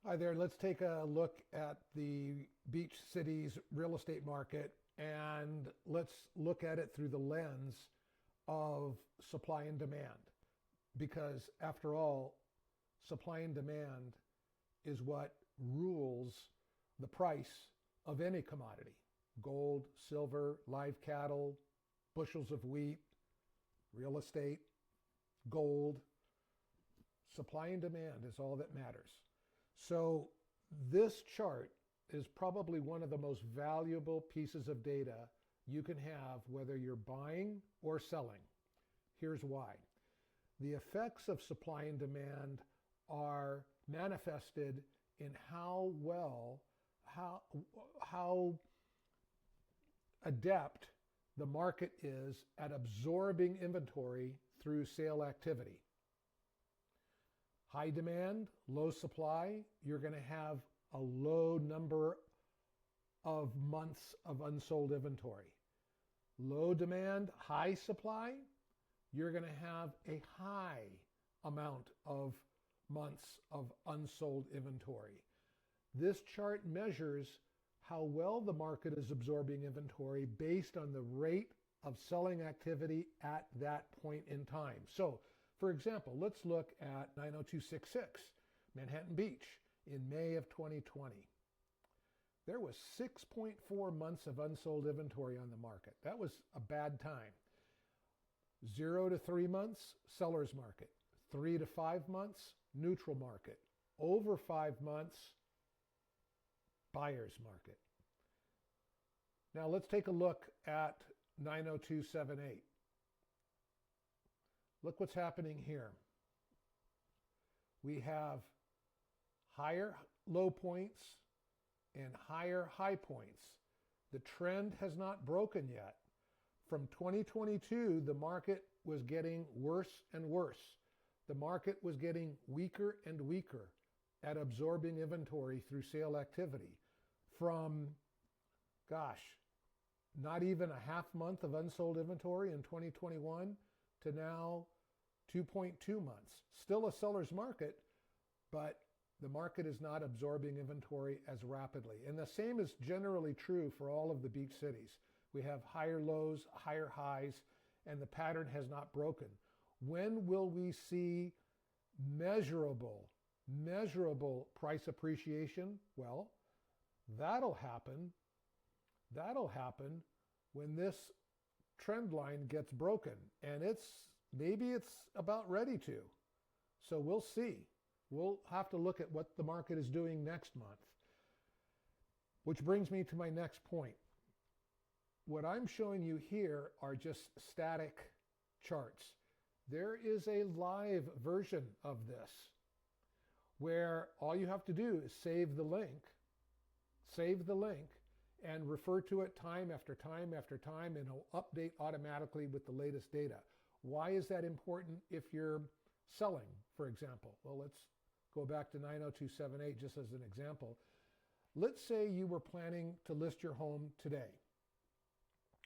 Hi there. Let's take a look at the beach cities real estate market and let's look at it through the lens of supply and demand. Because after all, supply and demand is what rules the price of any commodity: gold, silver, live cattle, bushels of wheat, real estate, gold. Supply and demand is all that matters. So this chart is probably one of the most valuable pieces of data you can have, whether you're buying or selling. Here's why. The effects of supply and demand are manifested in how adept the market is at absorbing inventory through sale activity. High demand, low supply, you're going to have a low number of months of unsold inventory. Low demand, high supply, you're going to have a high amount of months of unsold inventory. This chart measures how well the market is absorbing inventory based on the rate of selling activity at that point in time. So, for example, let's look at 90266 Manhattan Beach in May of 2020. There was 6.4 months of unsold inventory on the market. That was a bad time. 0 to 3 months, seller's market. 3 to 5 months, neutral market. Over 5 months, buyer's market. Now let's take a look at 90278. Look what's happening here. We have higher low points and higher high points. The trend has not broken yet. From 2022, the market was getting worse and worse. The market was getting weaker and weaker at absorbing inventory through sale activity. From, not even a half month of unsold inventory in 2021 to now 2.2 months. Still a seller's market, but the market is not absorbing inventory as rapidly. And the same is generally true for all of the beach cities. We have higher lows, higher highs, and the pattern has not broken. When will we see measurable price appreciation? Well, that'll happen when this trend line gets broken, and maybe it's about ready to. So we'll see. We'll have to look at what the market is doing next month. Which brings me to my next point. What I'm showing you here are just static charts. There is a live version of this where all you have to do is save the link, and refer to it time after time after time, and it'll update automatically with the latest data. Why is that important if you're selling, for example? Well, let's go back to 90278 just as an example. Let's say you were planning to list your home today.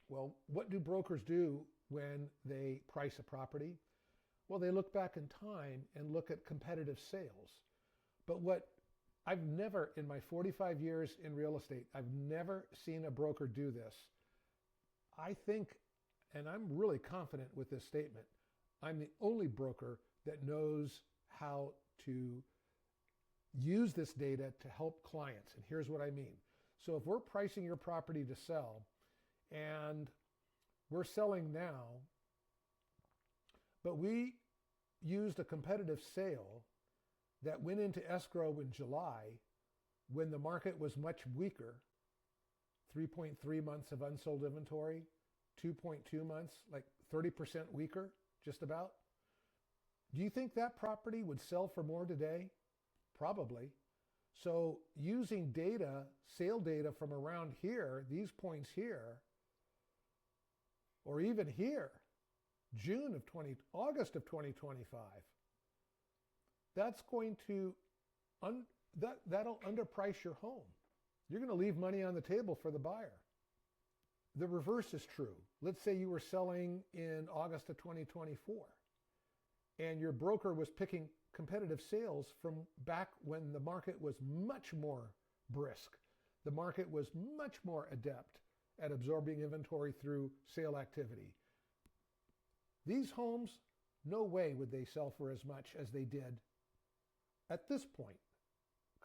Well, what do brokers do when they price a property? Well, they look back in time and look at competitive sales. But what I've never, in my 45 years in real estate, I've never seen a broker do this. I think, and I'm really confident with this statement, I'm the only broker that knows how to use this data to help clients. And here's what I mean. So if we're pricing your property to sell and we're selling now, but we used a competitive sale that went into escrow in July when the market was much weaker, 3.3 months of unsold inventory, 2.2 months, like 30% weaker, just about. Do you think that property would sell for more today? Probably. So using data, sale data from around here, these points here, or even here, August of 2025, that's going to, that'll underprice your home. You're going to leave money on the table for the buyer. The reverse is true. Let's say you were selling in August of 2024 and your broker was picking competitive sales from back when the market was much more brisk. The market was much more adept at absorbing inventory through sale activity. These homes, no way would they sell for as much as they did at this point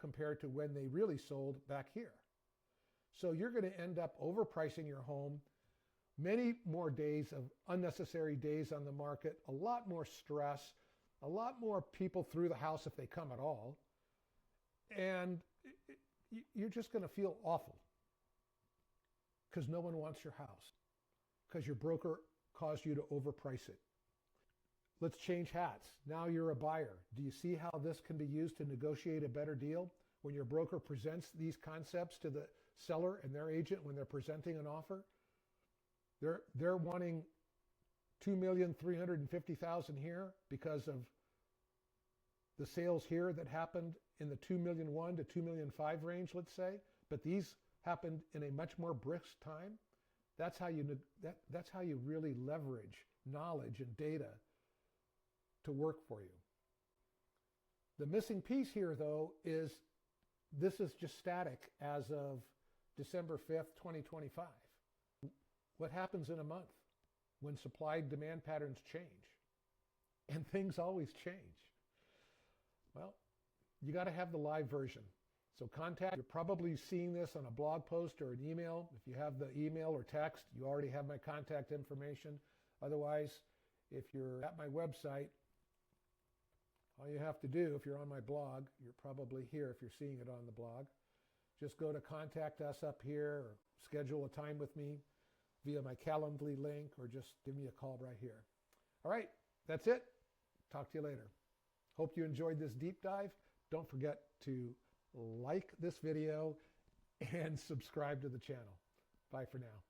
compared to when they really sold back here. So you're going to end up overpricing your home, many more days of unnecessary days on the market, a lot more stress, a lot more people through the house if they come at all, and you're just going to feel awful because no one wants your house because your broker caused you to overprice it. Let's change hats. Now you're a buyer. Do you see how this can be used to negotiate a better deal? When your broker presents these concepts to the seller and their agent when they're presenting an offer, they're wanting $2,350,000 here because of the sales here that happened in the $2,000,001 to $2,000,005 range, let's say, but these happened in a much more brisk time. That's how you really leverage knowledge and data to work for you. The missing piece here, though, is this is just static as of December 5th, 2025. What happens in a month when supply-demand patterns change? And things always change. Well, you got to have the live version. So you're probably seeing this on a blog post or an email. If you have the email or text, you already have my contact information. Otherwise, if you're at my website, all you have to do, if you're on my blog, you're probably here if you're seeing it on the blog, just go to contact us up here or schedule a time with me via my Calendly link or just give me a call right here. All right, that's it. Talk to you later. Hope you enjoyed this deep dive. Don't forget to like this video and subscribe to the channel. Bye for now.